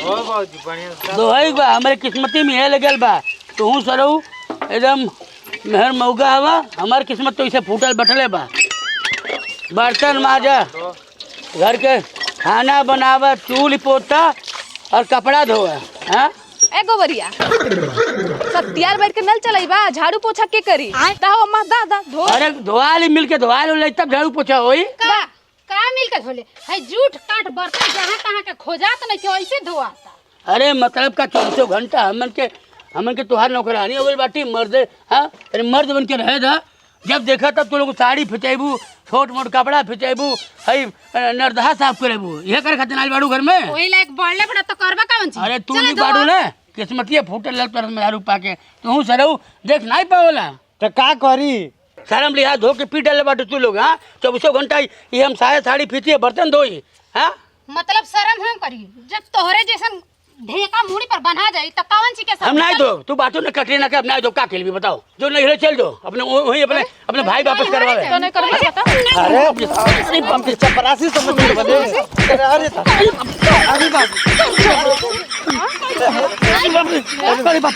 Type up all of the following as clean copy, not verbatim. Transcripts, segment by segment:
दोहई बा हमारे किस्मती में है लगल बा तू सरऊ एकदम मेहर मौका हवा हमार किस्मत तो इसे फूटल बटले बा। बर्तन माजा, घर के खाना बनावा, चूल्ही पोता और कपड़ा धोआ। हाँ ए गोबरिया सत्यार बैठ के नल चलाई बा झाड़ू पोछा के करी दाओ अम्मा दा दा धो। अरे धोआली मिल के धोआल तब झाड़ू पोछा होई का मिल के धोले है जूठ काट बर्तन जहाँ तहाँ के खोजात नहीं कि ऐसे धोआता। अरे मतलब का 24 घंटा हमन के तुहार नौकरानी हो गई बाटी मर्द। हाँ अरे मर्द बन के रहे था जब देखा तब तो लोग साड़ी फिचेबू छोट मोट कपड़ा फिचेबू हई नरदहा साफ करेबू यह करे खातिर आइल बाड़ू घर में। वही लायक बढ़ले बड़ा तो करबा कौन चीज। अरे तू भी बाड़ू ना किस्मतिया फूटल लग तर में पाके तू सरऊ देख नहीं पावला तो का करी शर्म लिहाज धो के पीट डाले बाटू तू लोग। हाँ 24 घंटा ये हम साड़ी फीचिए बर्तन धोई। हाँ मतलब शर्म हम करी जब तोहरे जैसन ढेका मुड़ी पर बना जाई त कौन सी के हम नहीं दो तू बातों ने कटरीना के अब नहीं दो का खेल भी बताओ जो नहीं रहे चल दो अपने वही अपने भाई वापस करवावे। तो नहीं करबे बता। अरे हम के चपरासी समझ में बने अरे बाप अरे बाप अरे बाप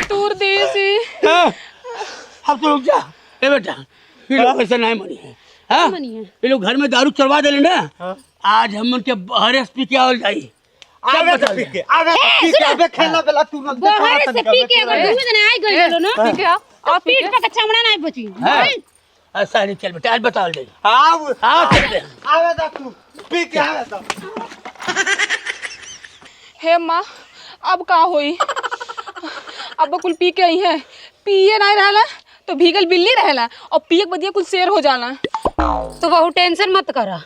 टूर देसी अब तो रुक जा ए बेटा ये लोग ऐसा नहीं मनी है। हाँ ये लोग घर में दारू चलवा दे ना आज हम उनके बहरे पी के आवल जाई आगे से पी के अबे खेलना बेला तू न बहरे से पी के अगर दूध ने आई गइलो ना ठीक है और पीठ पे चमड़ा नहीं बची। ऐसा नहीं चल बेटा आज बताओ दे आओ हाँ चल दे आवे दा तू पी के आवे दा। हे माँ अब का होई अब कुल पी के आई है पिए नहीं रहला तो भीगल बिल्ली रहला और पिए के बदिया कुल शेर हो जाला। तो बहुत टेंशन मत करा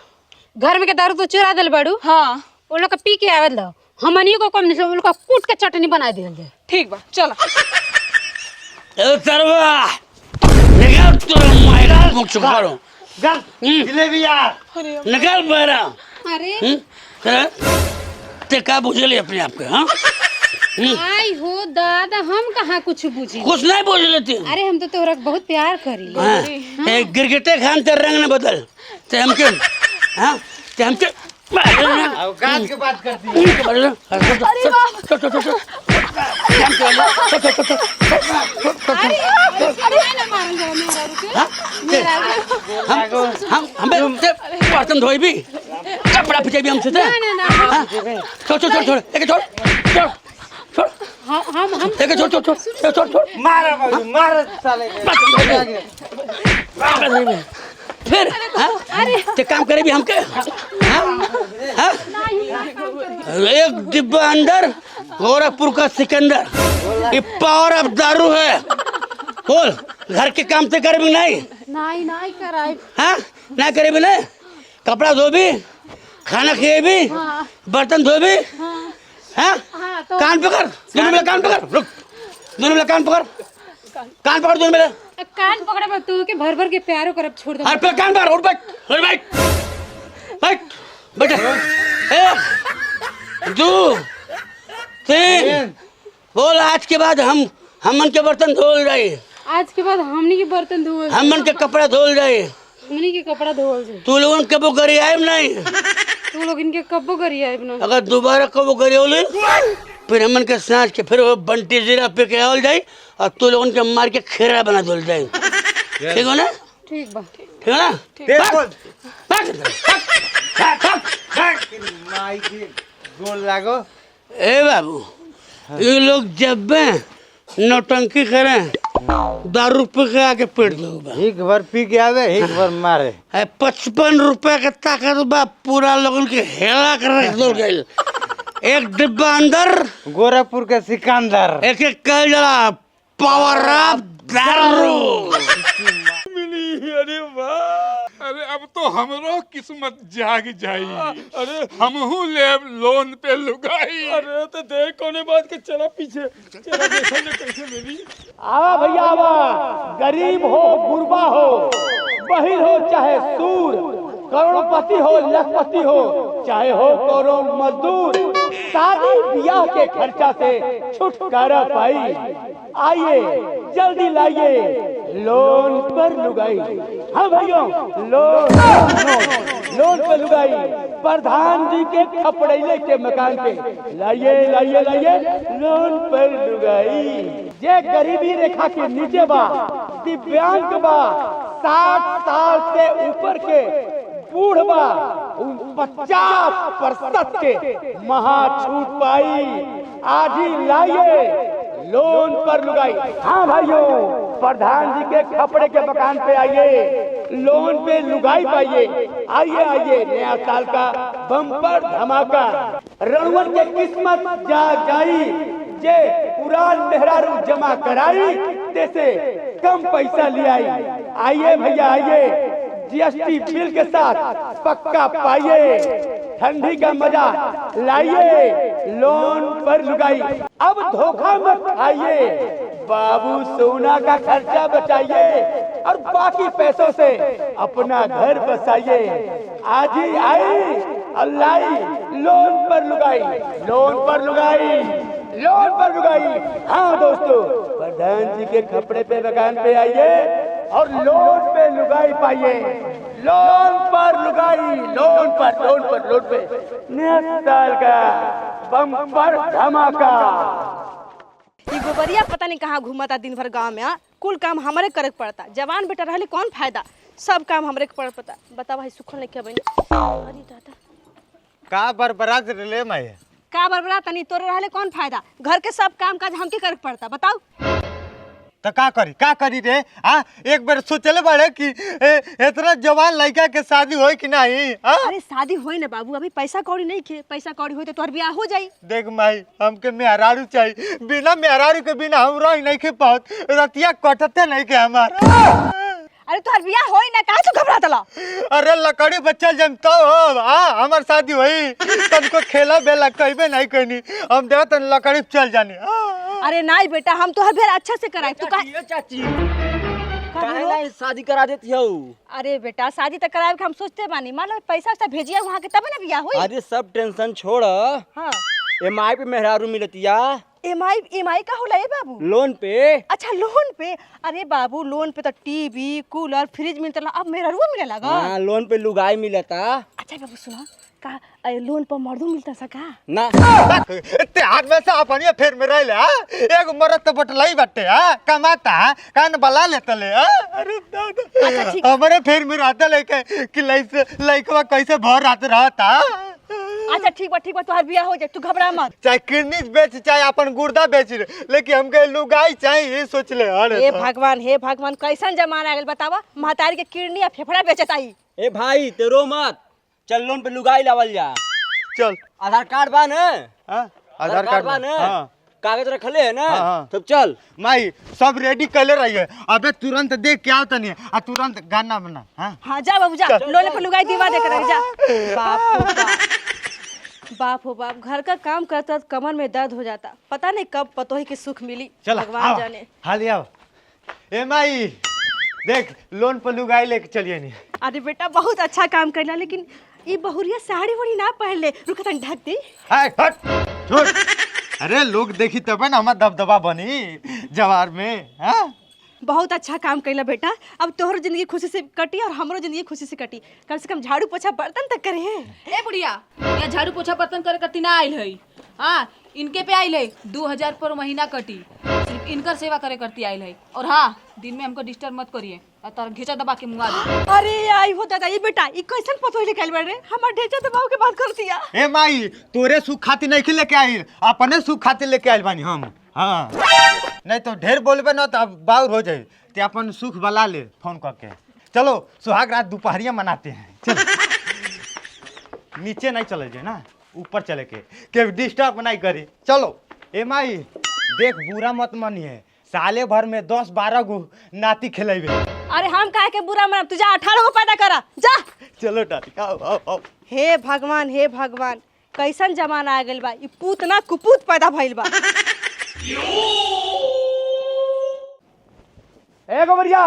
घर में के दारू तो चुरा दिल बाड़ू। हाँ वो लोग पी के आवे लो हमनी को कम नहीं लोग कूट के चटनी बना दिल दे। ठीक बा चला ए सरवा निकाल तोरा मायरा मुख छुपारो गल जिलेबी यार निकाल बहरा। अरे ते का बुझले अपने आप के। हाँ आई हो दादा हम कहाँ कुछ बुझी कुछ नहीं बोल लेती। अरे हम तो तोरा बहुत प्यार करी। हाँ गिरगिटे खान तेरे रंग ने बदल ते हमके। हाँ ते हमके अब गाज के बात करती हम बर्तन धोई भी कपड़ा फिचे भी हमसे छोड़ छोड़ छोड़ छोड़ एक छोड़ छोड़ छोड़ हम एक छोड़ छोड़ छोड़ छोड़ छोड़ मारा बाबू मारा साले फिर ते काम करे भी हमके। एक डिब्बा अंदर गोरखपुर का सिकंदर ये पावर ऑफ दारू है। बोल घर के काम से करे भी नहीं कराई। हाँ नहीं करे भी नहीं कपड़ा धो भी खाना खाए भी बर्तन धो भी। हाँ कान पकड़ दोनों मिला कान पकड़ रुक दोनों मिला कान पकड़ दोनों मिला कान पकड़े तू के भर भर के प्यारो करब छोड़ दे। अरे पे कान पर उठ बैठ बैठ एक दो तीन बोल आज के बाद हमन के बर्तन धोल जाए। आज के बाद हमनी के बर्तन धोल हमन के कपड़ा धोल जाए। हमनी के कपड़ा धोल जाए। तू लोगन कबो करी आए नहीं तू लोग इनके कब्बो करी आए ना अगर दोबारा कबो करी होले फिर हमन के सांच के फिर वो बंटी जीरा पे के आवल जाए और तू लोगन के मार के खेरा बना धोल जाए। ठीक हो ना ठीक बा ठीक है ना माई के गोल लागो ए बाबू ये लोग जब नौटंकी करें दारू पी के आके पेट दूंगा एक बार पी के आवे एक बार मारे 55 रुपए का ताकत बा पूरा लोगन के हेला कर रख दो गइल। एक डिब्बा अंदर गोरखपुर के सिकंदर एक कह जला पावर ऑफ दारू। अरे वाह अरे अब तो हमरो किस्मत जाग जाई। अरे हमहू ले लोन पे लुगाई। अरे तो देख कोने बात के चला पीछे चला देखा ना कैसे मिली। आवा भैया आवा गरीब हो गुरबा हो बहिर हो चाहे सूर करोड़पति हो लखपति हो चाहे हो करोड़ मजदूर शादी ब्याह के खर्चा से छुटकारा पाई। आइए जल्दी लाइए लोन पर लुगाई। हाँ भाइयों, लोन पर लुगाई प्रधान जी के खपड़ैले के मकान पे लाइए लाइए लाइए लोन पर लुगाई। जे गरीबी रेखा के नीचे बा, दिव्यांग बा, 60 साल से ऊपर के बूढ़ बा, 50% के महा छूट पाई। आज ही लाइए लोन पर लुगाई। हाँ भाइयों, प्रधान जी के खपड़े के मकान पे आइए, लोन पे लुगाई पाइए। आइए आइए, नया साल का बम्पर धमाका। रणवन के किस्मत जाग जाई, जे पुरान मेहरारू जमा कराई जैसे कम पैसा ले आई। आइए भैया आइए, जीएसटी बिल के साथ पक्का पाइए, ठंडी का मजा लाइए, लोन पर लुगाई। अब धोखा मत खाइए, बाबू सोना का खर्चा बचाइए और बाकी पैसों से अपना घर बसाइए। आज ही आई अल्लाई लोन पर लुगाई, लोन पर लुगाई, लोन पर लुगाई। हाँ दोस्तों, प्रधान जी के खपड़े पे मकान पे आइए और लोन पे लुगाई पाइए। लोन पर लुगाई, लोन पे नया साल का बम्पर धमाका। ये गोबरिया पता नहीं कहाँ घूमता दिन भर गांव में। कुल काम हमारे करे पड़ता, जवान बेटा रहले कौन फायदा, सब काम हमरे के पड़ता। बता भाई सुखल नहीं क्या बनी। अरे दादा का बरबरात ले माई का बरबरा तनी तोरे रहले कौन फायदा, घर के सब काम काज हमके करे पड़ता। बताओ तो का करी रे। हाँ, एक बार सोचले बड़े कि इतना जवान लड़का के शादी होई कि नहीं। अरे शादी होई ना बाबू, अभी पैसा कौड़ी नहीं खे, पैसा कौड़ी होई तो तोहर ब्याह हो जाई। देख माई, हमके मेहरारू चाहिए, बिना मेहरारू के बिना हम रह नहीं के पाओ, रतिया कटते नहीं के हमार। अरे तोहर ब्याह होई ना, काहे तू घबरात ला। अरे लकड़ी बच्चा जमता हो, हमार शादी होई तुमको खेला बेला कहबे नहीं कहनी, हम देव तन लकड़ी चल जानी। अरे नहीं बेटा, हम तोहर भेर अच्छा से कराई। तू का चाची काहे ना शादी करा देती हो। अरे बेटा शादी तक कराए के हम सोचते बानी, मान लो पैसा वैसा भेजिया वहाँ के तब ना ब्याह होई। अरे सब टेंशन छोड़, हाँ एमआई पे मेहरारू मिलतिया। एमआई का होला ए बाबू? लोन पे। अच्छा लोन पे। अरे बाबू लोन पे तो टीवी कूलर फ्रिज मिलता, अब मेरा रुआ मिले लगा। हाँ, लोन पे लुगाई मिलता। अच्छा बाबू सुना का लोन पर मर्दू मिलता सका ना ते हाथ में से अपन ये फेर में रह ले। एगो मरद तो बटलाई बटे कमाता कान बला लेता ले। अरे दादा हमारे फेर में रहता लेके कि लइकवा कैसे भर रात रहता। अच्छा ठीक बा तोहार बियाह हो जाए, तू घबरा मत। चाहे किडनी बेच चाहे अपन गुर्दा बेच, लेकिन हमके लुगाई चाहिए सोच ले। हे भगवान कैसन जमाना आ गेल बतावा, महतारी के किडनी आ फेफड़ा बेचत आई। ए भाई तेरो मत चल, लोन पे लुगाई लावल जा। चल आधार कार्ड बा न? आधार कार्ड बा न? हाँ। कागज रखले है ना? हाँ। तब चल माई सब रेडी कर रहिए, अबे तुरंत देख क्या होता नहीं आ तुरंत गाना बना। हाँ जा बाबू जा, लोन पे लुगाई दिवा दे कर जा। बाप हो बाप, घर का काम करता तो कमर में दर्द हो जाता, पता नहीं कब पतोही की सुख मिली। भगवान जाने। हाल आओ ए माई, देख लोन पर लुगाई लेके चलिए नहीं। अरे बेटा बहुत अच्छा काम करना, लेकिन ये बहुरिया साड़ी वड़ी ना पहन ले, रुका तन ढक दी। अरे लोग देखी तब ना हमार दबदबा बनी जवार में। बहुत अच्छा काम कैला बेटा, अब तोहर जिंदगी खुशी से कटी और हमरो जिंदगी खुशी से कटी। कम से कम झाड़ू पोछा बर्तन तक करे हैं। ए बुढ़िया, यहाँ झाड़ू पोछा बर्तन करे करती ना आइल है। हाँ इनके पे आइल है 2000 पर महीना कटी, सिर्फ इनकर सेवा करे करती आइल है। और हाँ दिन में हमको डिस्टर्ब मत करिए, तार घेचा दबा के मुंगा दे। अरे आई हो दादा, ये बेटा ये कैसन पतोही लेके बैठ रहे, हमार ढेचा दबाव के बात कर दिया। ए माई तोरे सुख खातिर नहीं लेके आई, अपने सुख खातिर लेके आइल बानी हम। हाँ नहीं तो ढेर बोलबे ना तो बाउर हो जाए, ते अपन सुख बला ले फोन करके। चलो सुहाग रात दोपहरिया मनाते हैं। चलो नीचे नहीं चले जाए ना, ऊपर चले के डिस्टर्ब नहीं करी। चलो ए माई देख बुरा मत मानिए, साले भर में 10-12 गो नाती खिलेबे। अरे हम काहे के बुरा मानब, तू जा 18 गो पैदा करा जा। चलो टाटी आओ। हे भगवान कैसन जमाना आ गेल बा, ई पूत ना कुपूत पैदा भइल बा। ए गोबरिया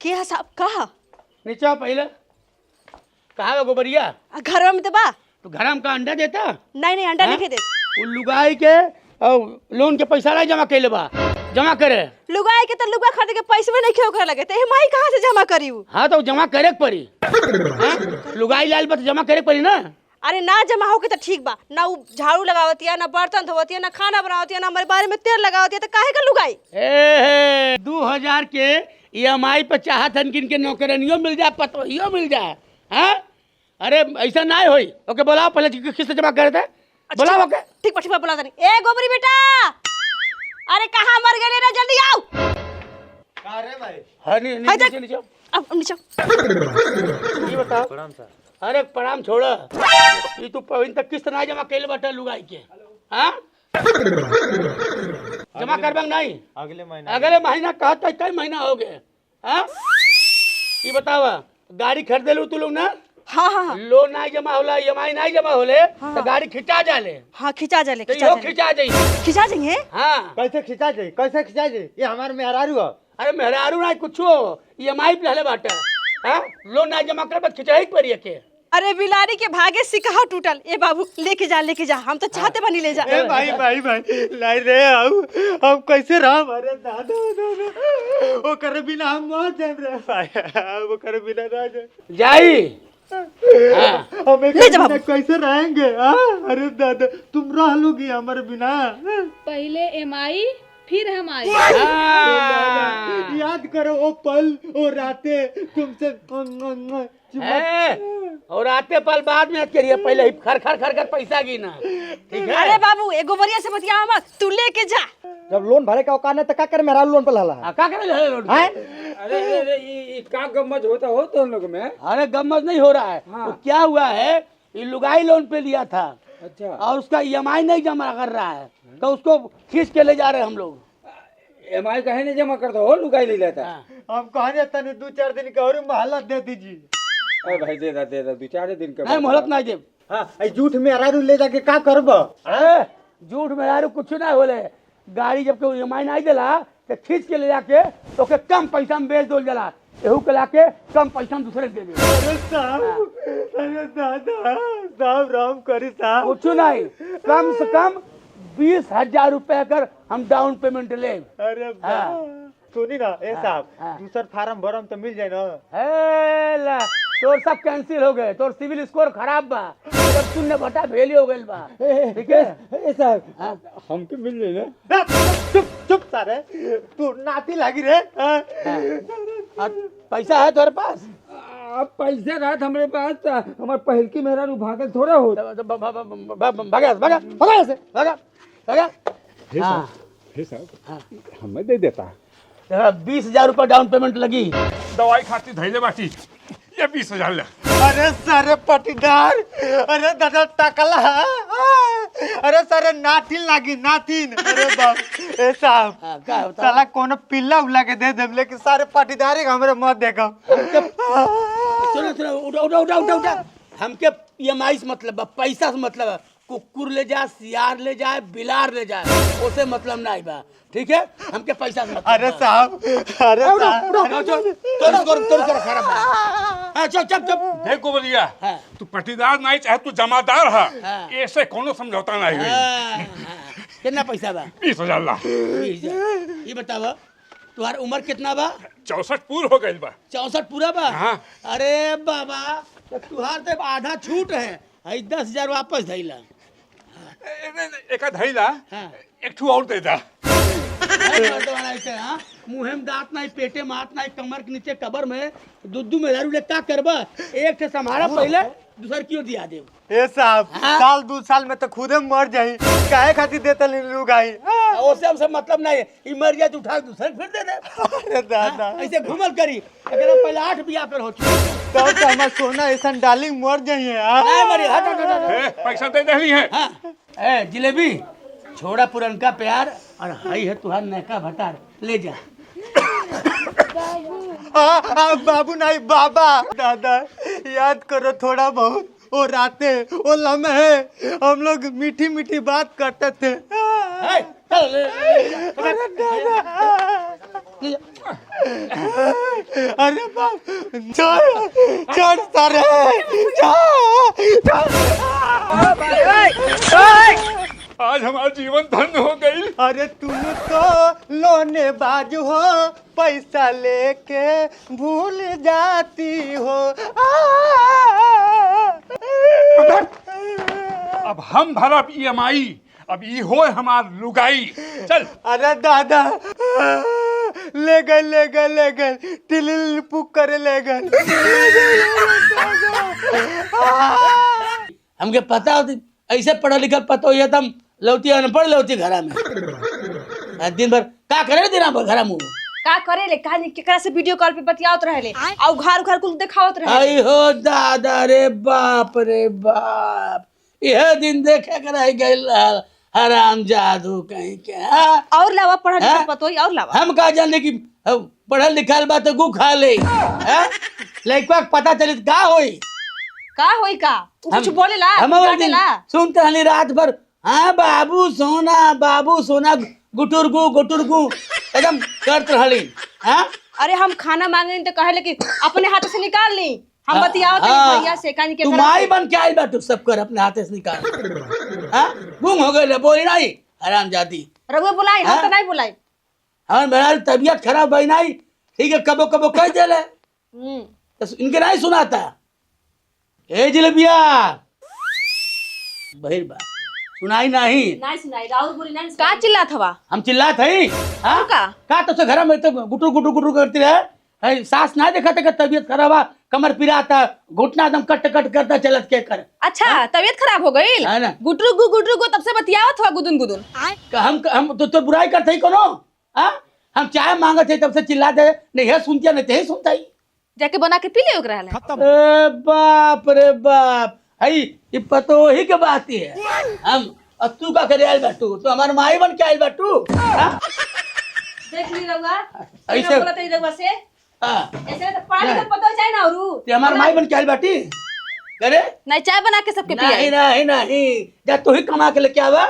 के है साहब कहा? नीचे आओ पहले। कहाँ है गोबरिया? घर में तो बा। तो घर में का अंडा देता? नहीं अंडा नहीं दे। वो लुगाई के और लोन के पैसा नहीं जमा कैले बा, जमा करे। लुगाई के तो लुगा खरीद के पैसे में नहीं क्यों करे लगे, तो एमाई कहाँ से जमा करी उ? हाँ तो जमा करे के पड़ी। हाँ? लुगाई लाल बा तो जमा करे के पड़ी ना। अरे ना जमा हो के तो ठीक बा, ना उ झाड़ू लगावती है, ना बर्तन धोवती है, ना खाना बनावती है, ना हमारे बारे में तेल लगावती है, तो काहे का लुगाई? 2000 के EMI पे चाहत हन किन के नौकरनियों मिल जाए, पतोहियों मिल जाए। हाँ अरे ऐसा ना होई। ओके बोलाओ पहले किस्त जमा करे थे, बोलाओ। ओके ठीक बा बुला दनी। ए गोबरी बेटा, अरे कहाँ मर गए ना, जल्दी आओ। अरे भाई हाँ हाय देख। नीचे अब नीचे ये बताओ। प्रणाम सर। अरे प्रणाम छोड़, ये तू पहले तक किस्त ना जमा कैले बाटा लुगाई के। हाँ जमा करबंग नहीं अगले महीना कहता है, कई महीना हो गए। हाँ ये बतावा गाड़ी खरीदे लू तू लोग ना। हाँ हाँ लोन नहीं जमा होला, EMI नहीं जमा होले तो गाड़ी खिंचा जाले। हाँ खिंचा जाले, तो यो खिंचा जाइए। खिंचा जाएंगे। हाँ कैसे खिंचा जाए, कैसे खिंचा जाए? ये हमारे मेहरारू है। अरे मेहरारू नहीं कुछ EMI पे रहले बाटा। हाँ लोन नहीं जमा कर खिंचाई पड़ी के। अरे बिलारी के भागे सिकहा टूटल। ए बाबू लेके जा, हम तो चाहते बनी ले जा। ए भाई भाई भाई लाई रे आओ, हम कैसे रह? अरे दादा दादा वो करे बिना हम मर जाए रे भाई, वो करे बिना ना जाए जाई। हाँ। हमें ले जा बाबू। कैसे रहेंगे? अरे दादा तुम रह लोगी हमारे बिना? पहले एमआई फिर हम आई। हाँ। याद करो वो पल, वो रातें तुमसे और आते पल बाद में याद करिए, पहले ही खर खर खर कर पैसा गिना। ठीक है। अरे बाबू एगो बरिया से बतिया मत, तू लेके जा। जब लोन भरे का औकात नहीं तो क्या करे? मेरा लोन पे लाला का करे लोन? अरे ये का गम्मत होता हो तुम लोग में? अरे गम्मत नहीं हो रहा है। हाँ। तो क्या हुआ है, ये लुगाई लोन पे लिया था अच्छा और उसका EMI नहीं जमा कर रहा है, तो उसको खींच के ले जा रहे हैं हम लोग। EMI कहे नहीं जमा करता हो, लुगाई ले लेता। हाँ। हम कहा तने 2-4 दिन का और मोहलत दे दीजिए। अरे भाई दे दा 2-4 दिन का नहीं मोहलत नहीं दे। हाँ झूठ में अरारू ले जाके का करब? झूठ में यार कुछ ना बोले। गाड़ी जब कोई EMI नहीं दिला तो खींच के ले जाके तो के कम पैसा में बेच दो जला, एहू के लाके कम पैसा में दूसरे के दे दे। अरे साहब, अरे दादा साहब राम करी साहब। कुछ नहीं, कम से कम 20,000 रुपए कर हम डाउन पेमेंट ले। अरे सुनी ना ए साहब, दूसर फार्म भरम तो मिल जाए ना? ला तोर सब कैंसिल हो गए, तोर सिविल स्कोर खराब बा, जब सुनने भटा भेली हो गइल बा। ठीक है ए साहब हमके मिल जाए ना? चुप चुप सारे, तू नाती लागी रे। पैसा है तोरे पास? अब पैसे रात हमारे पास हमारे पहल की मेहरा भागल थोड़ा हो। भगा भगा भगा से भगा भगा। हे साहब हमें दे देता। 20,000 रुपए डाउन पेमेंट लगी। दवाई खाती धैले बाटी, ये 20,000 ले। अरे सारे पटीदार, अरे दादा टकला। अरे सारे नातिन लागी नातिन। अरे बाप ए साहब क्या होता साला कोनो पिल्ला उला के दे दे, लेकिन सारे पटीदार हमरे मत देखो। सुनो सुनो उठा उठा उठा उठा। हमके EMI से मतलब बा, पैसा से मतलब है। कुकुर ले जाए, सियार ले जाए, बिलार ले जाए, उसे मतलब नहीं बा। ठीक है हमके पैसा से मतलब। अरे साहब, अरे चुप चुप चुप। देखो बलिया हाँ। तू पटीदार नहीं चाहे तू जमादार है, हाँ। ऐसे कोनो समझौता नहीं हुई। कितना पैसा बा? 20,000 ला। 20,000। ये बतावा तुम्हारी उम्र कितना बा? 64 पूर हो गई बा। 64 पूरा बा? हाँ। अरे बाबा तो तुहार तो आधा छूट है, 10,000 वापस धैला। एक धैला, हाँ। एक ठू और दे दा। मुँह में दांत नहीं, पेटे में हाथ नहीं, कमर के नीचे कबर में दुद्दू में दारू ले का करबा? एक से समारा पहले दूसर क्यों दिया दे? ए साहब साल 2 साल में तो खुदे मर जाई, काहे खातिर देता लोग आई? उससे हमसे मतलब नहीं है, ई मर जाए तो उठा के दूसरे फिर दे दे। अरे दादा ऐसे घूमल करी, अगर पहले 8 बिया कर हो चुके। तब तो हमार सोना ऐसा डार्लिंग मर जाइए। नहीं मरी, हट हट हट। पैसा दे दहली है। हाँ। ए जिलेबी छोड़ा पुरनका प्यार और हई है तुहार नैका भटार, ले जा। बाबू नहीं बाबा। दादा याद करो थोड़ा बहुत, वो रातें वो लम्हे हम लोग मीठी मीठी बात करते थे। ए, चल ले, अरे दादा, अरे बाप चल चल सारे आज हमारा जीवन धन्य हो गई। अरे तुम तो लोनेबाज हो, पैसा लेके भूल जाती हो। अब हम भरब EMI, अब ई हो हमार लुगाई। चल। अरे दादा ले गए टिलिल पुक करे ले गए। हमके पता होती ऐसे पढ़ा लिखा पता हो जाता हम लौटी अनपढ़ लौटी घरा में। दिन भर का करे दिन भर घरा में का करे ले का केकरा से वीडियो कॉल पे बतियावत रहले और घर कुल देखावत रहले। आई हो दादा रे बाप यह दिन देखे कर रह गइल हराम जादू कहीं के। और लावा पढ़ा लिखा पतो ही और लावा। हम का जाने की पढ़ल लिखल बा तो गु खा ले लइका पता चली का होई का कुछ बोलेला हम सुनते हनी रात भर। हाँ बाबू सोना गुटुरगु एकदम करत रहली। हाँ अरे हम खाना मांगे तो कहे कि अपने हाथ से निकाल ली। हम बतियावत भैया से कानी के तू माई बन के आई बा तू सब कर अपने हाथ से निकाल। हाँ गुम हो गए बोली नहीं हराम जाती। रघुए बुलाई हम तो नहीं बुलाई। हमारे मेरा तबीयत खराब भाई नहीं ठीक है कबो कबो कह दे तो इनके नहीं सुनाता। ए जलेबिया बहिर बा सुनाई नहीं सुनाई राहुल बोली नहीं का चिल्लात हवा। हम चिल्लात हई। हाँ का तो घर में तो गुटुर करती रहे। सास ना देखा था तबीयत खराब है कमर पिराता घुटना एकदम कट करता चलत के कर। अच्छा तबीयत खराब हो गई गुटरू तब से बतियावत हुआ गुदुन हम तो बुराई करते ही कोनो। हम चाय मांगत थे तब से चिल्ला दे नहीं है सुनती नहीं ते सुनता ही जाके बना के पी ले ओकरा ले। बाप रे बाप हई ये पतो ही के बात है। हम तू का करे आइल बाटू तो हमार माई बन के आइल बाटू। देख ली रहुआ ऐसे बोलत है रहुआ से। हां ऐसे तो पानी का पता चाहिए ना औरू ते हमार माई बन के आइल बाटी करे नहीं चाय बना के सबके पिया नहीं जा तू ही कमा के लेके आवा।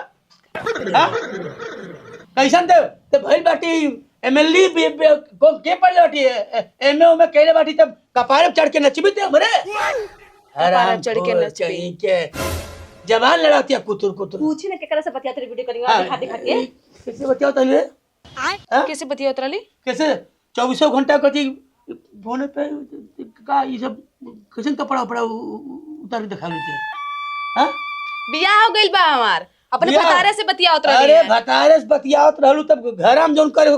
कैसन ते भइल बाटी MLE को के पढ़ बाटी MA में कहले बाटी तब कपारे चढ़ के नचबी ते हमरे कपारे चढ़ के नचबी के जवान लड़ाती है कुतुर पूछी ना केकरा से बतियात रे वीडियो करियो दिखा के कैसे बतियाओ तले कैसे बतियात रहली कैसे 24 घंटा कथी फोन पे का ये सब कैसे कपड़ा उतार के दिखा लेते। हां बियाह हो गइल बा हमार अपने भतारे से बतियावत रहली। अरे भतारे से बतियावत रहलू तब घर हम जोन करे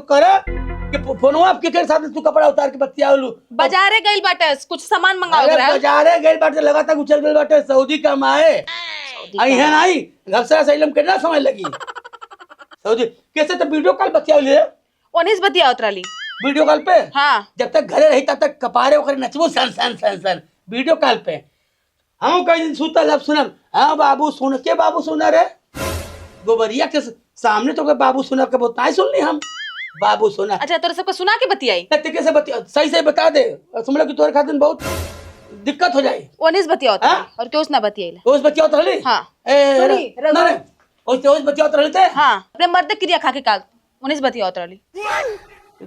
कि फोनवा आपके के साथ तू कपड़ा उतार के बतियावलू। बाजारे गइल बाटे कुछ सामान मंगाओ रहा बाजारे गइल बाटे लगाता उछल गइल बाटे सऊदी कमाए आई है नहीं घसरा सैलम कितना समय लगी सऊदी कैसे तो वीडियो कॉल बतियावली ओनिस बतियावत रहली वीडियो कॉल पे। हां जब तक घरे रही तब तक कपारे ओकरे नचबो सन वीडियो कॉल पे। हम कई दिन सुतल अब सुनब। हाँ बाबू सुन के बाबू सुना रे गोबरिया के सामने तो के बाबू सुना के बहुत नहीं सुनली हम बाबू सुना। अच्छा तोरे सबको सुना के बतियाई कैसे बतिया सही बता दे समझ कि तोरे खातिर बहुत दिक्कत हो जाए। ओनिस बतियावत और क्यों ना बतियाइला ओस बतियावत रहली। हां ए ना ओस बतियावत रहली ते। हां अपने मर्द क्रिया खा के काल ओनिस बतियावत रहली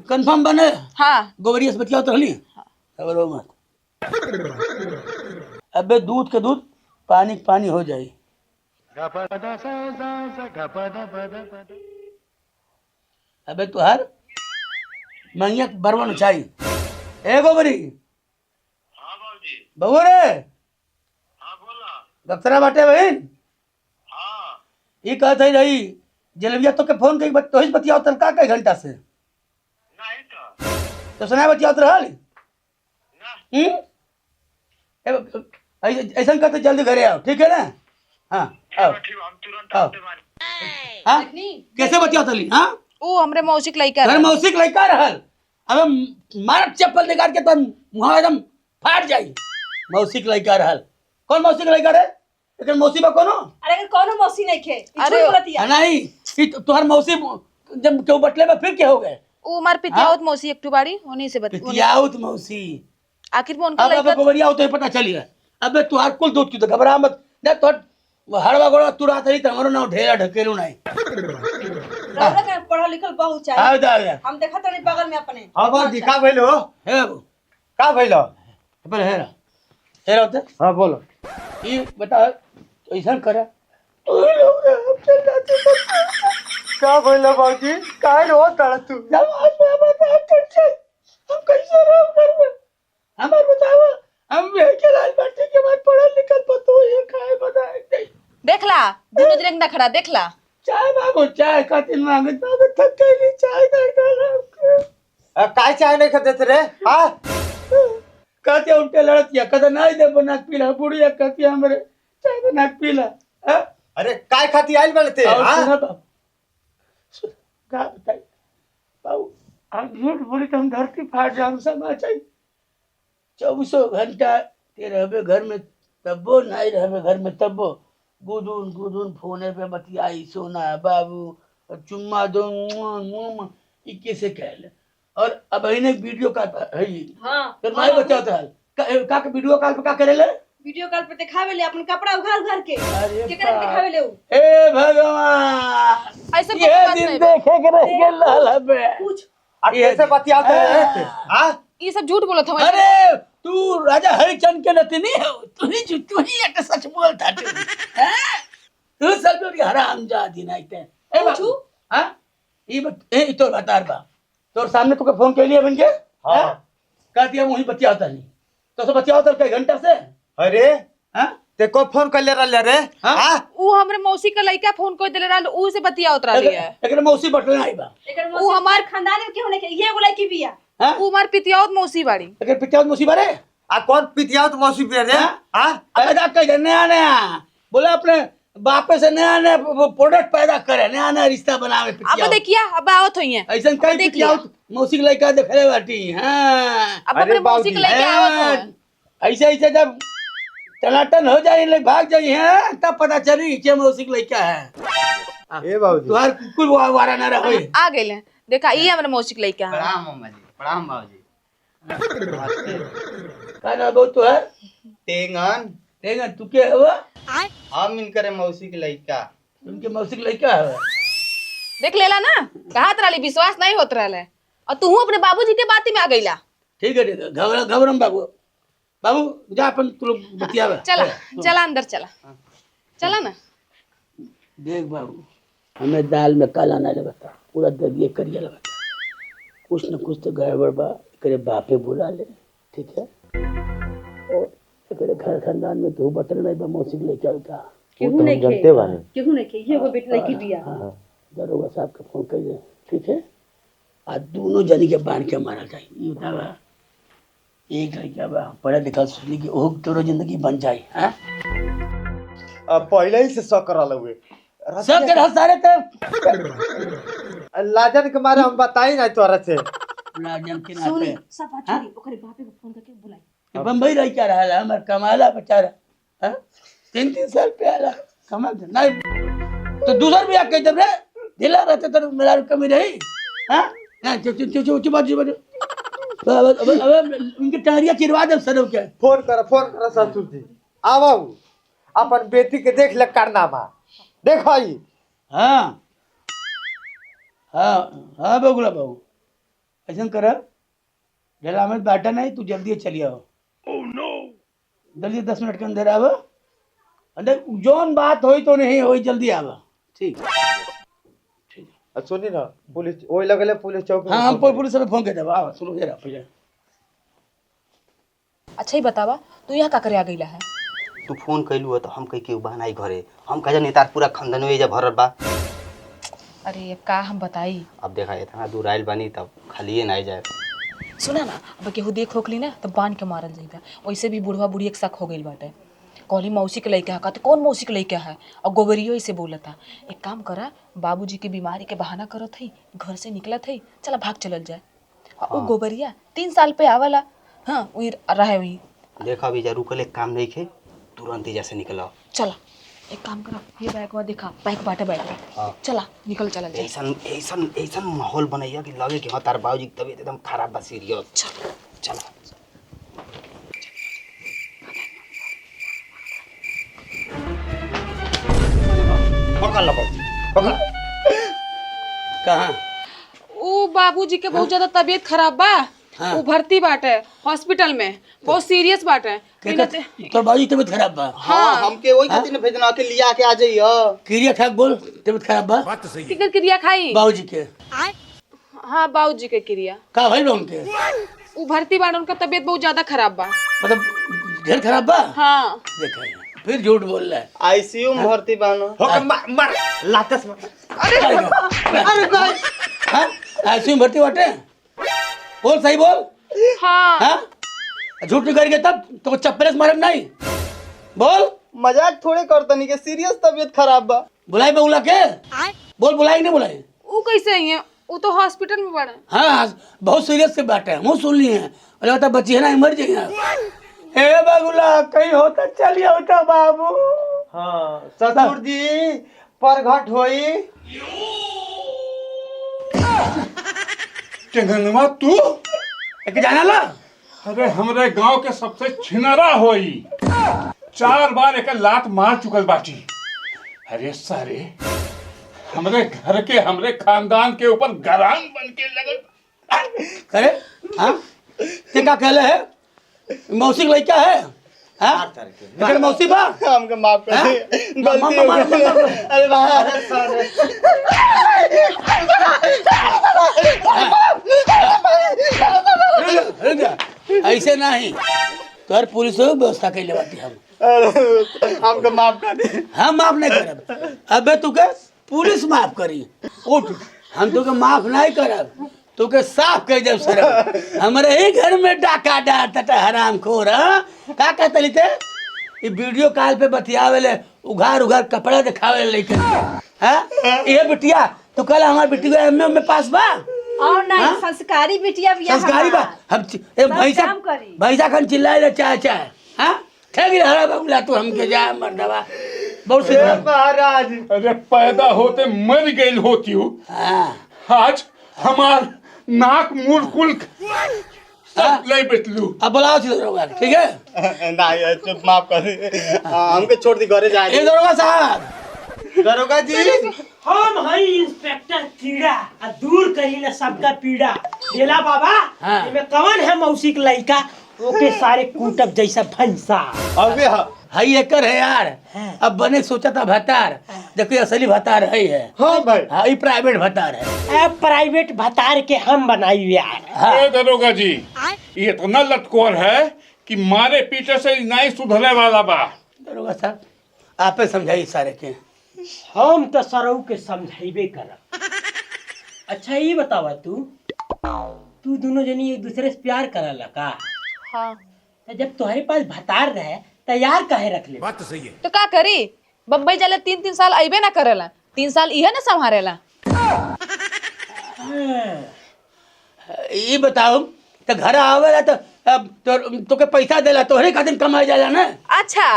कंफर्म बने। हां गोबरिया से बतियावत रहली। खबर हो मत अबे दूध के दूध पानी हो जाए। अबे तुहार मंगिया बरवन चाहिए ए गोबरी। हाँ बाबूजी। बबू रे हाँ बोला। दफ्तरा बाटे बहन। हाँ ये कहत है रही जलेबिया तो के फोन कई तो ही बतियाओ तन का कई घंटा से नहीं तो सुना बतियाओ रहल ना ऐसा कहते जल्दी घरे आओ ठीक है ना। हाँ आओ ठीक हम तुरंत आओ। आते मारे। हाँ कैसे बतियाओ तली। हाँ ओ हमरे मौसी के लइका घर मौसी के लइका रहल अब मारत चप्पल निकाल के तन मुंह एकदम फाट जाई। मौसी के लइका रहल कौन मौसी के लइका रे लेकिन मौसी बा कोनो। अरे कोनो मौसी नहीं खे अरे नहीं तुहार मौसी जब क्यों बटले में फिर क्या हो गए। ओ मार पितियावत मौसी एकटू बाड़ी ओनी से पितियावत मौसी आखिर में उनका लइका गोबरिया तो पता चली है। अबे तुहार कुल दूध की तो घबरा मत ना तो हड़वा गोड़ा तुरा तरी त हमरो ना ढेरा ढकेलू नहीं। रौरा का पढ़ा लिखल बहुत चाहिए। आ जा हम देखत रही बगल में अपने। हां बात दिखा भइलो हे बाबू का भइलो पर हेरा होते। हां बोलो ये बता ऐसा करे तू ही लोग रे, हम चल जाते का बोला बाबूजी काय रो तड़ तू जब आज में बता कैसे हम कैसे रहो घर में हमार बतावा हम भी के लाल बाटी के बाद पढ़ल लिखल पतो ये खाए बताए नहीं देखला दोनों जने ना खड़ा देखला चाय मांगो चाय खातिर मांगत मांगत थक गई चाय ना काय चाय नहीं खते रे हां कहते उनके लड़किया कदा नहीं दे बना पीला बुढ़िया कहती हमरे चाय बना पीला हां अरे काय खाती आइल बनते और हां सुना बाबू का बताई बाबू हम झूठ बोली तो हम धरती फाड़ जाम समा चाहिए 24 घंटा ते रहबे घर में तब्बो नहीं रहबे घर में तब्बो गुदुन गुदुन फोने पे बतियाई सोना बाबू और चुम्मा दो इक्के से कहले और अब इन्हें वीडियो कॉल पर है हां फिर मैं बताता है का वीडियो कॉल पे का करेले वीडियो कॉल पे दिखावे ले अपन कपड़ा उघार उघार के अरे के करे दिखावे ले उ ए भगवान ऐसे ये दिन देखे के रह गए लाला बे पूछ अब कैसे बतियाते हैं हां ये सब झूठ बोलत हवे अरे तू राजा हरिचंद के नतनी है तू ही एक सच बोलता तू हैं तू सब जो हरामजादी नहीं ते ए बाबू हां ई तो बता बा तोर सामने तू फोन के लिए बन के हां कहती हम वही बतियाता नहीं तो सब बतियाता कई घंटा से अरे हां ते को फोन कर ले रहा रे हां उ हमरे मौसी का लइका फोन कर देले रहल उ से बतिया उतरा लिया एकरे मौसी बटल नहीं बा एकर उ हमार खानदान में केहू नहीं के ये बोला की बिया हां उ हमार पितियाउत मौसी बाड़ी एकरे पिता मौसी बारे आ कौन पितिया तो मौसी पे रे हां पैदा कर नया नया बोले अपने बापे से नया नया प्रोडक्ट पैदा करे नया नया रिश्ता बनावे अब पितिया देखिया अब आवत होई है ऐसा कई पितिया मौसी के लड़का देखले बाटी हां अब अपने मौसी के लइका आवत है ऐसे ऐसे जब टनाटन हो जाए लोग भाग जाए हैं तब पता चली कि मौसी के लड़का है ए बाबूजी तुहार कुल वारा ना रहे आ गेले देखा ई हमरे मौसी के लइका है प्रणाम मामा जी प्रणाम बाबूजी का ना बहु तो है टेंगन देगा तू के हुआ हम इनकर मौसी के लइका उनके मौसी के लड़का है देख लेला ना कहत रहली विश्वास नहीं होत रहले और तू अपने बाबूजी के बाती में आ गईला ठीक है घबरम बाबू बाबू जा अपन तू लोग बतियावा चला चला अंदर चला चला ना देख बाबू हमें दाल में काला ना लगता पूरा दरिए करिया लगता कुछ न कुछ तो गड़बड़ बा करे बापे बुला ले ठीक है और करे घर खानदान में तू बटल नहीं बा मौसी लेके का केहू नहीं के जानते बारे केहू नहीं के ये वो बेटा लड़की बिया हाँ दरोगा साहब का फोन कर दे ठीक है आज दोनों जनी के बांध के मारा जाए ये बतावा एक लड़का बा पढ़ा लिखा सुनी कि ओह तोरो जिंदगी बन जाए हैं पहले ही से शक रहा हुए सब के सारे तब लाजन के मारे हम बताई ना तोरा से लाजन के नाते सब बात छोड़ी ओकरे बापे को फोन करके बुलाई बम्बई रह क्या रहा हमर कमाला बेचारा हैं 3 साल पे आला कमा नहीं तो दूसर भी आके जब रे ढीला रहते तो मेरा कमी रही हैं ना चुप बाजू अब उनके टहरिया चिरवा दे सर के फोन कर ससुर जी आओ अपन बेटी के देख ले कारनामा देखो ई हाँ हाँ हाँ बगुला बाबू ऐसा कर ढेला में बैठा नहीं तू जल्दी चली आओ जल्दी 10 मिनट के अंदर आवा अंदर जौन बात होई तो नहीं होई जल्दी आवा ठीक सुनी ना पुलिस ओई लगले पुलिस चौकी हाँ हम पुलिस से फोन कर देबा आओ सुनो जरा पहले अच्छा ही बतावा तू यहाँ का करे आ गईला है तू फोन कैलू है तो हम कह के बहनाई घरे हम कह जानी तार पूरा खानदान में जा भरल बा अरे अब का हम बताई अब देखा इतना दूर आइल बानी तब खालिए ना जाए सुना ना अब केहू देख होकली ना तो बांध के मारल जाइबा वैसे भी बुढ़वा बुढ़ी एक शक हो गइल बाटे कहली मौसी के लइका है कहते कौन मौसी के लइका है और गोबरियो ऐसे बोलता एक काम करा बाबूजी की बीमारी के बहाना करत है घर से निकलत है चला भाग चलल जाए वो गोबरिया 3 साल पे आवला हाँ वही रहे वही देखा अभी जा रुकल एक काम नहीं खे तुरंत ही जैसे निकला चला एक काम करा ये बैग हुआ देखा बैग बाटे बैग हाँ। चला निकल चला जाए ऐसन ऐसन ऐसन माहौल बनैया कि लगे कि हाँ तार बाबूजी की तबीयत एकदम खराब बा सीरियस चल चला पकड़ लो पकड़ कहाँ वो बाबूजी के बहुत ज्यादा तबीयत खराब बा हाँ। वो भर्ती बाटे हॉस्पिटल में बहुत सीरियस बाटे तो बाबूजी तबीयत खराब बा हाँ हमके वही खातिर न भेजना के लिया के आ जाइयो। क्रिया ठाक बोल तबीयत खराब बा किकर क्रिया खाई? बाबूजी के हाँ बाबूजी के क्रिया। का भइल बा उनके? उ भर्ती बाड़, उनका तबीयत बहुत ज्यादा खराब बा। मतलब ढेर खराब बा? हाँ देखा फिर झूठ बोल रहा है। आईसीयू में भर्ती बानो। हो मार लातस मार। अरे भाई हाँ आईसीयू में भर्ती बाटे? बोल सही बोल। हाँ हाँ झूठ नहीं करेंगे तब तो चप्पल से मारब नहीं। बोल मजाक थोड़े करतनी के सीरियस तबीयत खराब बा। बुलाई बउला के बोल बुलाई नहीं बुलाई? उ कैसे आई है? उ तो हॉस्पिटल में पड़ा है। हाँ बहुत सीरियस के बात है, मुँह सुन ली है। अरे बता बच्ची है ना मर जाएगी। हे बगुला कहीं होता चलिए होता बाबू। हाँ ससुर जी परघट होई। टेंगनवा तू? एक जाना ला अरे हमरे गांव के सबसे छिनरा होई, 4 बार एक लात मार चुकल बाटी। अरे सारे हमरे घर के हमरे खानदान के ऊपर गरान बन के लगल। करे हाँ ते का कहले है? मौसी का लड़का है हाँ लेकिन मौसी बा हमके माफ कर दे, गलती हो गई। अरे ऐसे नहीं तोहर पुलिस व्यवस्था कैले बाटी हम। हमके माफ कर दे। हम माफ नहीं करब। अबे तू के पुलिस माफ करी उठ, हम तो के माफ नहीं करब, तू के साफ कर जब सर हमारे ही घर में डाका डालता हराम खोर। का कहते लिते ये वीडियो कॉल पे बतियावे ले उघार उघार कपड़ा दिखावे लेके हाँ ये बिटिया तो कल हमारे बेटी को एमए में पास बा और नहीं संस्कारी बिटिया भी है संस्कारी बा। हम भैसा खन चिल्लाए ले चाय चाय हाँ ठगी हरा बबुला तू हमके जा मर्दवा बहुत हे महाराज अरे पैदा होते मर गई होती हूँ, हाँ आज हमार नाक मुंह कुल सब ले बेटलू। अब बुलाओ छी दरोगा ठीक है? नहीं चुप माफ कर दे, हमके छोड़ दी घरे जाए। ये दरोगा साहब दरोगा जी हम हई इंस्पेक्टर कीड़ा आ दूर करी ना सबका पीड़ा डेला बाबा। हाँ। इमे कौन है मौसी के लड़का ओके सारे कूटब जैसा भंसा। अबे हई एकर है यार। अब बने सोचा था भतार, देखो असली भतार है। हाँ भाई हाँ ये प्राइवेट भतार है। अब प्राइवेट भतार के हम बनाई यार। अरे दरोगा जी ये इतना लटकोर है कि मारे पीटे से नहीं सुधरने वाला बा। दरोगा साहब आपे समझाइए सारे के। हम तो सरऊ के समझाइबे करब। अच्छा ये बतावा तू दोनों जनी एक दूसरे से प्यार करला का? हाँ तो जब तुम्हारे पास भतार रहे तैयार काहे रख ले? बात तो सही है। तो का करी? बम्बई जाले 3-3 साल अइबे ना करेला, 3 साल इहे ना संभारेला। ये बताओ तो घर आवेला तो के पैसा देला तोहरे खातिर कमाई जाला ना। अच्छा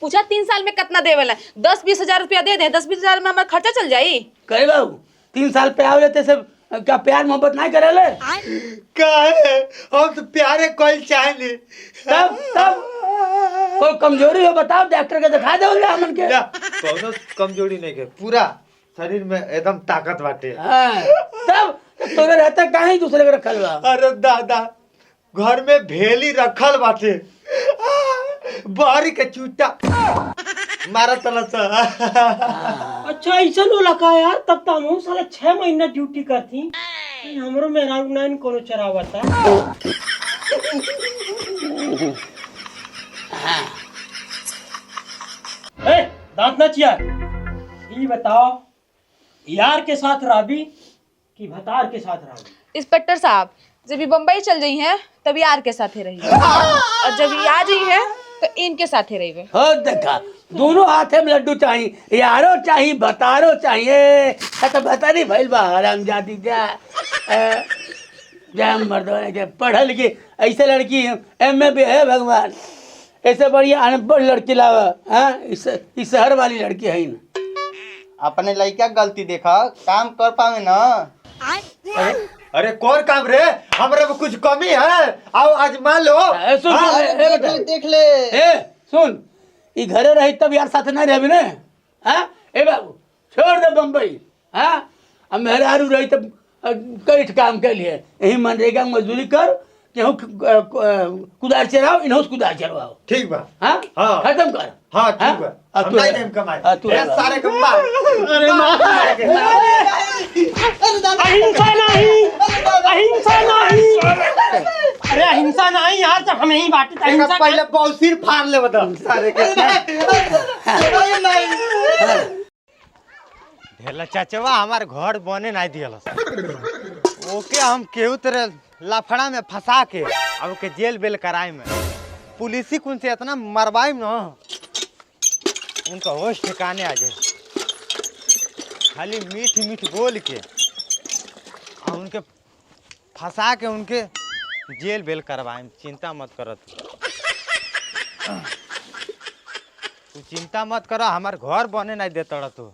पूछा 3 साल में कितना देवेला? 10-20 हजार रुपया दे दे, 10-20 हजार में हमारा खर्चा चल जाई। कहे बाबू 3 साल पे आवे ते सब क्या प्यार मोहब्बत नहीं करेले? काहे हम तो प्यारे कोई चाहे तब कोई कमजोरी हो बताओ डॉक्टर के दिखा दो हमन के। कौनो कमजोरी नहीं के, पूरा शरीर में एकदम ताकत बाटे। हाँ, तब तोरे रहते कहीं दूसरे के रखल बा। अरे दादा घर में भेली रखल बाटे, बाहरी के चूटा मारा तलसा। अच्छा ऐसा होला का यार? तब तो हम साला 6 महीना ड्यूटी करती हमरो में नाइन कोनो चरावता। ए दांत ना चिया, ये बताओ यार के साथ राबी कि भतार के साथ राबी? इंस्पेक्टर साहब जब ये बम्बई चल गई हैं तब यार के साथ ही रही है, और जब ये आ गई है तो इनके साथ ही रही। हो देखा दोनों हाथे में लड्डू चाहिए, यारो चाहिए भतारो चाहिए। तो बता नहीं भैल बा हराम जाती जा मर्दवा के पढ़ल लिखी ऐसे लड़की एमए भी है भगवान, ऐसे बढ़िया अनपढ़ लड़की लावा। हाँ इस शहर वाली लड़की है ना। अपने लड़का गलती देखा, काम कर पावे ना। अरे कौन काम रे? हमारे में कुछ कमी है? आओ आजमा लो। सुन देख ले सुन ये घरे रही तब यार साथ नहीं रहे ना। हाँ ए बाबू छोड़ दे बम्बई। हाँ अब मेहरारू रही तब कई काम के लिए यही मनरेगा में मजदूरी कर तेहू कुदार चलाओ इन्हों से कुदार चलवाओ ठीक बा हाँ हाँ। खत्म कर हाँ ठीक बा अब हम तू नहीं लगा। देम कमाई तू ए, लगा। सारे कमा अहिंसा नहीं, अहिंसा नहीं। अरे अहिंसा नहीं यार, तो हमें ही बांटे अहिंसा पहले बौसीर फाड़ ले बता सारे के ढेला चाचवा हमार घर बने नहीं दियल ओके हम केहू तरह लफड़ा में फंसा के अब के जेल बेल कराए में पुलिसी कुन से इतना मरवाई न उनका होश ठिकाने आ जाए खाली मीठ मीठ बोल के और उनके फंसा के उनके जेल बेल करवाए चिंता मत करत तू चिंता मत कर हमार घर बने नहीं देता रह तू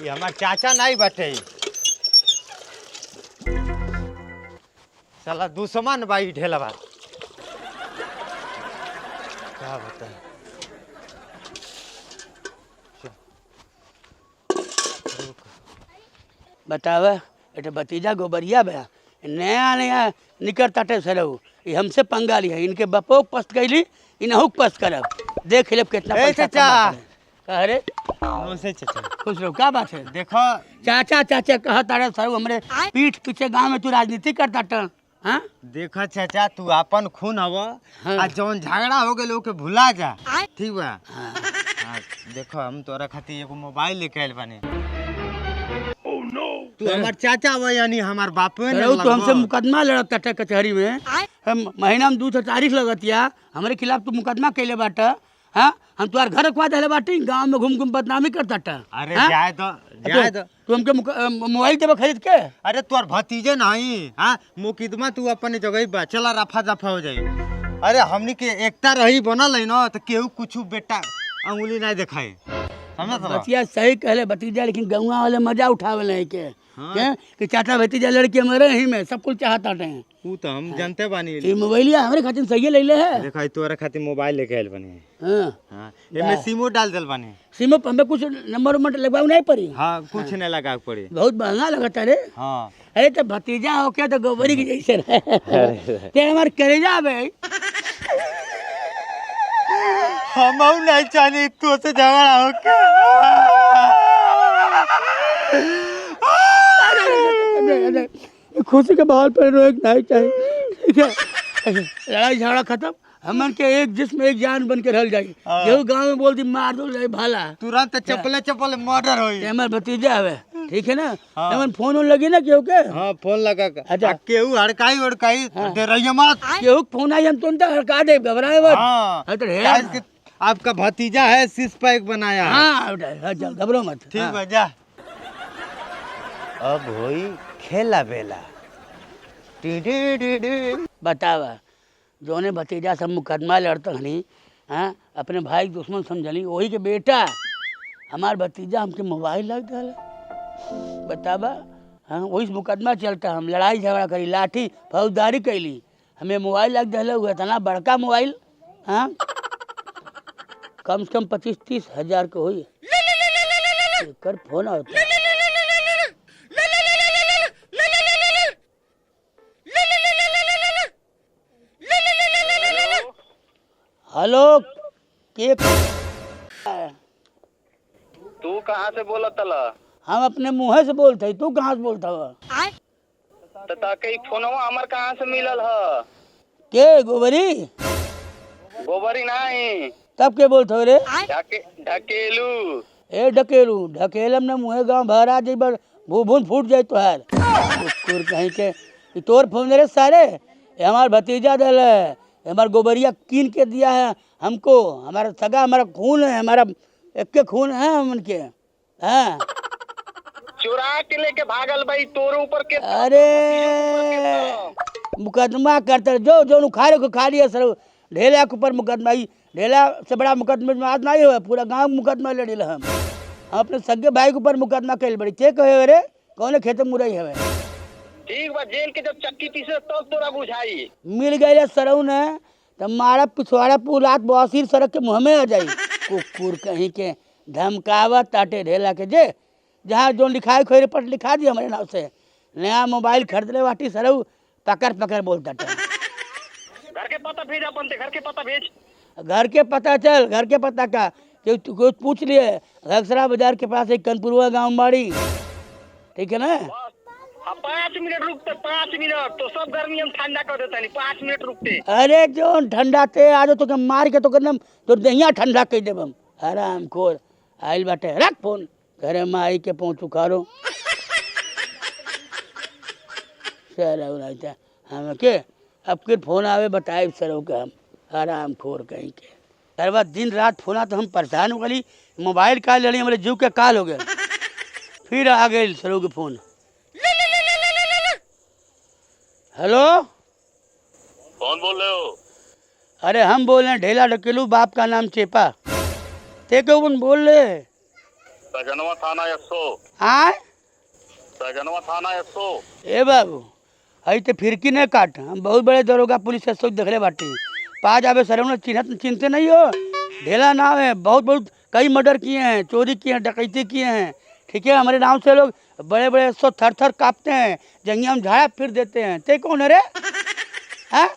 ये हमार चाचा नहीं बैठे साला दुश्मन भाई ढेलवा क्या बता बतावा एटे भतीजा गोबरिया बा नया नया निकर ताटे सरऊ ये हमसे पंगा ली है इनके बपो पस्त कैली इनहू पस्त करब देख लेब कितना ए पैसा चाचा। कमा करे। कह रे नमस्ते चाचा खुश रहो क्या बात है देखो चाचा चाचा कह तारे सरऊ हमरे पीठ पीछे गांव में तू राजनीति करता ट हाँ देखो चाचा तू अपन खून हव हाँ। आ जौन झगड़ा हो गए ओके भुला जा ठीक बा हाँ, देखो हम तोरा खातिर एगो मोबाइल लेके आइल बानी तू हमार चाचा हुआ यानी हमार बापे ने सरऊ तू हमसे मुकदमा लड़त टाटा कचहरी में हम महीना में 2 तारीख लगतिया हमारे खिलाफ तू मुकदमा कैले बाटा हाँ हम तुम्हारे घर रखवा दे बाटी गांव में घूम घूम बदनामी करता टा अरे जाए तो जाए तो तू हमके मोबाइल देबा खरीद के अरे तोर भतीजे नहीं हाँ मुकदमा तू अपने जगह बा चला रफा दफा हो जाई अरे हमनी के एकता रही बनल है ना तो केहू कुछ बेटा अंगुली नहीं दिखाई समझ बतिया सही कहले भतीजा लेकिन गौवा वाले मजा उठावे नहीं के क्या कि चाचा भतीजा लड़के मरे ही में सब कुछ चाहता हैं तू तो हम जानते बानी ये मोबाइलिया हमारे खातिर सही ले ले है देखा तोरा खातिर मोबाइल लेके आइल बानी हाँ हाँ एमे सिमो डाल दिल बानी सिम पर हमें कुछ नंबर उम्बर लगवाऊ नहीं पड़ी हाँ कुछ नहीं लगा पड़ी बहुत महंगा लगता रे हाँ अरे तो भतीजा हो क्या तो गोबरी की जैसे रहे ते हमारे करेजा भाई हम नहीं चाहनी तो से झगड़ा हो खुशी के माहौल पर रोक नहीं चाहिए ठीक है लड़ाई झगड़ा खत्म हमन के एक जिस्म एक जान बन के रह जाई जो गांव में बोल दी मार दो ले भाला तुरंत चपले चपले मर्डर होई हमार भतीजा हवे ठीक है ना हमन फोन ऑन लगी ना केहू के हाँ फोन लगा के अच्छा। केहू हड़काई उड़काई दे रही मत केहू फोन आई हम तुरंत हड़का दे घबराए मत हाँ हाँ, तो ढेर क्या इसके- आपका भतीजा है सिस पैक बनाया है हाँ चल घबरो मत ठीक हाँ। है जा अब होई खेला बेला बतावा जोने भतीजा सब मुकदमा लड़ता हनी हाँ अपने भाई के दुश्मन समझली वही के बेटा हमार भतीजा हमके मोबाइल लग दिया बतावा हाँ वही से मुकदमा चलता हम लड़ाई झगड़ा करी लाठी फौजदारी कैली हमें मोबाइल लग दिया हुआ इतना बड़का मोबाइल हाँ कम से कम 25-30 हजार के हुई कर फोन आता हेलो के तू कहाँ से बोला तला हम अपने मुँह से बोलते हैं तू कहाँ से बोलता हो तो ताके फोनवा हमर कहाँ से मिलल ह के गोबरी गोबरी नहीं तब के बोलते हो रे ढकेलू ए ढकेलू ढकेलम ने मुँह गाँव भरा जाई बर भून फूट जाए तोहार कुकुर कहीं के ई तोर फोन रे सारे ये हमार भतीजा दल है हमार गोबरिया कीन के दिया है हमको हमारा सगा हमारा खून है हमारा एक के खून है हमन के हाँ चुरा के लेके भागल भाई तोरे ऊपर के अरे मुकदमा करते जो जो उखाड़े को खा लिया सर ढेला के ऊपर मुकदमा ही ढेला से बड़ा मुकदमे में आज नहीं हुआ पूरा गांव मुकदमा लड़े हम अपने सगे भाई के ऊपर मुकदमा कैल बड़ी के कहे रे कौन खेत मुरई हवे ठीक बा जेल के जब चक्की पीसे तब तोरा बुझाई मिल गए सरऊ ने तो मारा पिछवाड़ा पुलात बसीर सड़क के मुँह में आ जाई कुकुर कहीं के धमकावा ताटे ढेला के जे जहाँ जो लिखाए खोरे पर लिखा दिया हमारे नाम से। नया मोबाइल खरीद ले बाटी सरऊ पकड़ पकड़ बोलता था। घर के पता भेज अपन, घर के पता भेज। घर के पता चल, घर के पता का कि कुछ पूछ लिए। घगसरा बाजार के पास एक कनपुरवा गाँव बाड़ी, ठीक है ना? 5 मिनट रुकते, 5 मिनट तो सब गर्मी हम ठंडा कर देता नहीं। 5 मिनट रुकते। अरे जो ठंडा ते आज तो मार के तो करना तो दहिया ठंडा कह देब हम। आराम खोर आइल बाटे, रख फोन घरे में आई के पहुँचू खारो सर हम के अब के फोन आवे बताए सर के हम आराम खोर कहीं के। हर बात दिन रात फोन तो हम परेशान हो गई। मोबाइल काल लड़ी हमारे जीव के काल हो गए। फिर आ गए सर के फोन। हेलो कौन बोल रहे हो? अरे हम बोल रहे हैं ढेला ढकेलू, बाप का नाम चेपा। ते कौन बोल रहे? सजनवा थाना 100। आए सजनवा थाना 100। ए बाबू हई तो फिरकी नहीं काट, हम बहुत बड़े दरोगा पुलिस से सोच देखले बाटी। पाँच आवे सर चिन्हते नहीं हो। ढेला नाम है, बहुत बहुत कई मर्डर किए हैं, चोरी किए हैं, डकैती किए हैं, ठीक है। हमारे नाम से लोग बड़े बड़े सो थर थर कांपते हैं, जंगिया में झाड़ा फिर देते हैं। ते कौन है रे? हैं?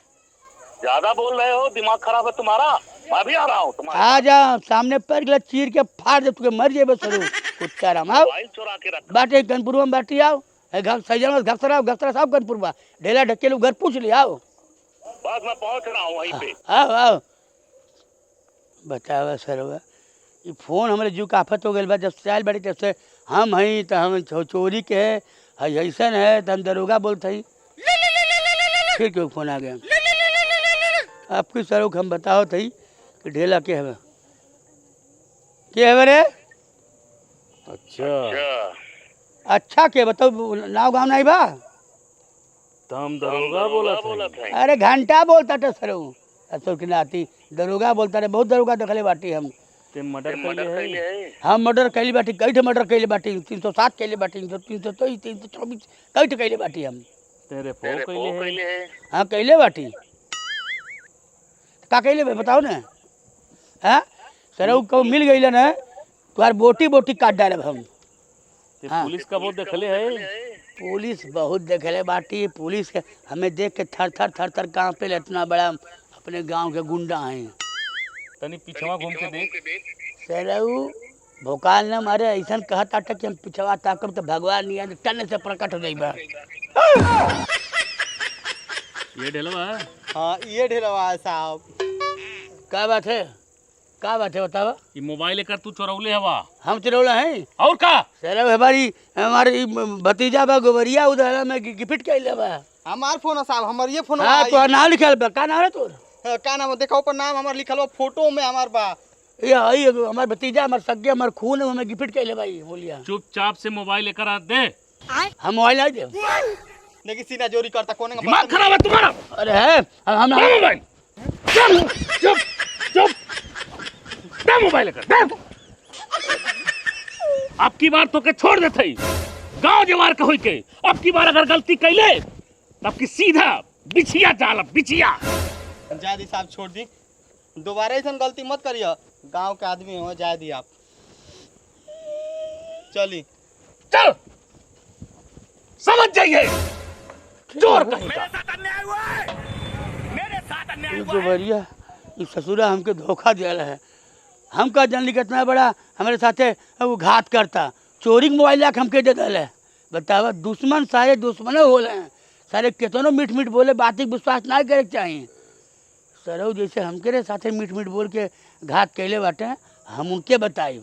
ज्यादा बोल रहे हो, दिमाग खराब है तुम्हारा। मैं भी आ रहा हूँ तुम्हारे। आ जा सामने पर गिला चीर के फाड़ दे, तुके मर जेबे सरू कुत्ता राम। आओ मोबाइल चुरा के रख। बाटे कनपुरवा में बाटी आओ। घगसरा साहब कनपुरवा ढेला ढकेलू घर पूछ लिया। आओ बस मैं पहुँच रहा हूँ वहीं पे। आओ आओ बतावा सरवा ये फोन हमारे जीव का आफत हो गई बा। जब से आयल बाड़ी तब से हम हई तो हम चोरी के है, हई ऐसन है तो हम दरोगा बोलते ही। फिर क्यों फोन आ गया आपकी सर हम बताओ थी कि ढेला के है रे? अच्छा के बताओ नाव गाँव नहीं बा? हम दरोगा बोला था। अरे घंटा बोलता था सर असर की नाती दरोगा बोलता रहे। बहुत दरोगा देखले बाटी हम। मर्डर है। हम मर्डर कैली बाटी, कई ठे मर्डर कैले बाटी, 307 कैले बाटी, 323, 324 कई ठे कैले बाटी हम। तेरे कैले है। हाँ कैले बाटी का कैले बताओ ना। हाँ सर को मिल गई ना तुम्हार बोटी बोटी काट डाले हम। हाँ। पुलिस का बहुत देखले है। पुलिस बहुत देखले बाटी। पुलिस के हमें देख के थर थर थर थर कांपे। इतना बड़ा अपने गांव के गुंडा हैं। तनी पिछवा घूम के देख। सरऊ भोकाल न मारे ऐसा कहता था कि हम पिछवा ताकब तो भगवान नहीं है टन से प्रकट हो जाइबा। ये ढेलवा है। हाँ ये ढेलवा है साहब। क्या बात है? क्या बात है बतावा? ये मोबाइल लेकर तू चोरौले हवा। हम चुरौला हैं और का? सरऊ हमारी भतीजा बा गोबरिया उधर में गिफ्ट कैले बा। हमार फोन है साहब, हमार ये फोन हाँ तो नाम लिखल बा। का नाम है तोर? का नाम देखो ऊपर नाम हमार लिखल बा, फोटो में हमार बा। ये हई हमार भतीजा हमार सगे हमार खून है, हमें गिफ्ट कैले भाई बोलिया। चुपचाप से मोबाइल लेकर आ दे। हम मोबाइल नहीं दे। देखिए सीना चोरी करता कौन का दिमाग खराब है तुम्हारा। अरे है हम मोबाइल चुप चुप दे मोबाइल लेकर दे। अब की बार तो के छोड़ देते ही गांव जवार का होई के। अब की बार अगर गलती कैले तब की सीधा बिछिया डाल बिछिया। जादी साहब छोड़ दी, दोबारा ऐसा गलती मत करिए। गांव के आदमी हो जा दी आप। चली चल समझ जाइए चोर कहीं का। गोबरिया ये ससुरा हमके धोखा दिया है। हम का जानली कितना बड़ा हमारे साथे वो घात करता। चोरी के मोबाइल लाख हमके दे दिल है। बतावा दुश्मन सारे दुश्मन हो हैं सारे। कितनों मीठ मीठ बोले बात विश्वास ना करे चाहिए। सरऊ जैसे हमके रे साथे मीठ मीठ बोल के घात कैले बाटे हम उनके बताई।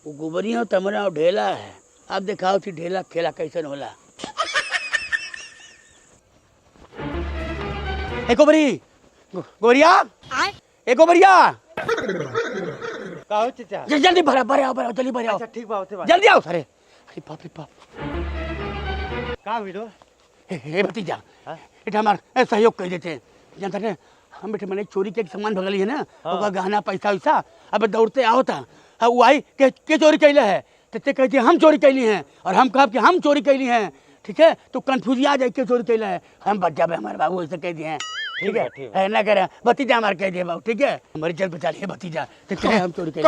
वो गोबरिया तमरा ढेला है। अब दिखाओ थी ढेला खेला कैसन होला। ए गोबरी गोबरिया ए गोबरिया का हो चाचा? जल्दी भरा भरे आओ जल्दी भरे आओ। अच्छा ठीक बात है। जल्दी आओ सारे। अरे बाप रे बाप का वीडियो हे भतीजा ये हमार सहयोग कर देते जानता है। हम बेटे मैंने चोरी के सामान भगली है ना। हाँ। गहना पैसा वैसा अब दौड़ते आओ था। वो आई के चोरी कैले है तो ते कहते हम चोरी कैली हैं और हम कहा कि हम चोरी कैली हैं। ठीक है तो कन्फ्यूज आ जाए के चोरी कैला है। हम बच जाए हमारे बाबू ऐसे कह दिए हैं। ठीक है ना करे भतीजा हमारे कह दिए बाबू। ठीक है हमारी जल बचा लिए भतीजा तो हम चोरी कैली।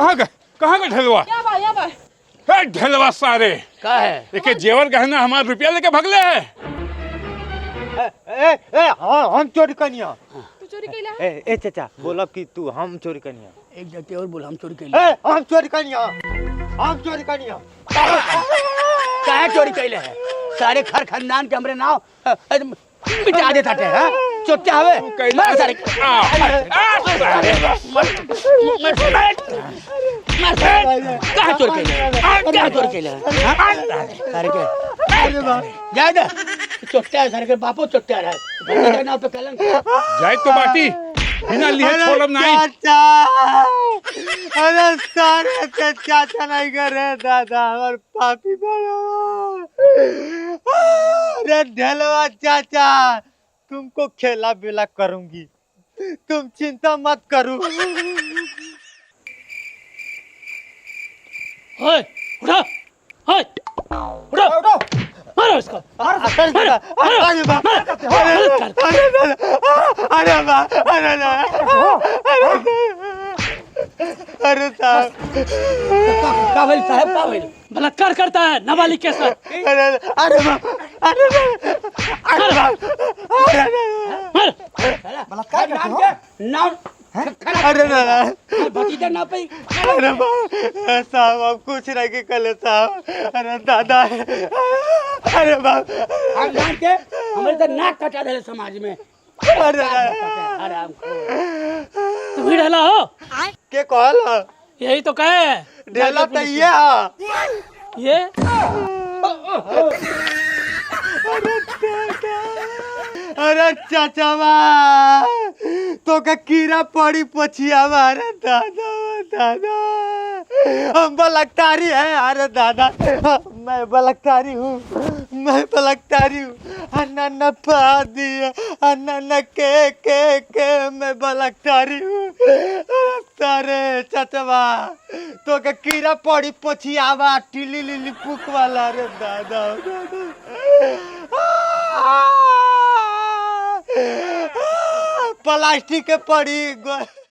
कहाँ गए ढेलवा? हे ढेलवा सारे का है देखिए जेवर गहना हमारा रुपया लेके भगले है। हम चोरी कनिया। तू चोरी कैला ए चाचा बोलब कि तू हम चोरी कनिया। एक जते और बोल हम चोरी कैले हम चोरी कनिया। हम चोरी कनिया। काहे चोरी कैले है सारे घर खानदान के हमरे नाव मिटा देता थे हां चोट्टा हवे मार सारे काहे चोरी कैले काहे चोरी कैले सारे के जाय दे चोट्टा सारे के बापो चोट्टा रहा है नाव पे कलंक जाए तो बाटी बिना लिए छोड़ब नहीं। चाचा अरे सारे के चाचा नहीं करे दादा और पापी बड़ा। अरे ढेलवा चाचा तुमको खेला बेला करूंगी तुम चिंता मत करो। ओए उठा ओए उठा उठा मारो इसको अरे साहब काबिल साहब काबिल बलात्कार करता है नाबालिग के साथ अरे बलात्कार नाम अरे भतीजा ना पे अरे साहब अब कुछ नहीं के कले साहब। अरे दादा अरे बाप खानदान के हमारे तो नाक कटा दे समाज में। अरे आराम तुम ही ढला हो के कहल यही तो कहे ढेला तो ये अरे चाचा तो का कीड़ा पड़ी पछिया अरे दादा दादा हम बलकतारी है। अरे दादा मैं बलकतारी हूँ मैं बलकतारी हूँ। अन्ना पा दिया अन्ना के मैं बलकतारी हूँ। सारे चाचवा तो का कीड़ा पड़ी पछियावा टिली लिली पुक वाला। अरे दादा प्लास्टिक के पड़ी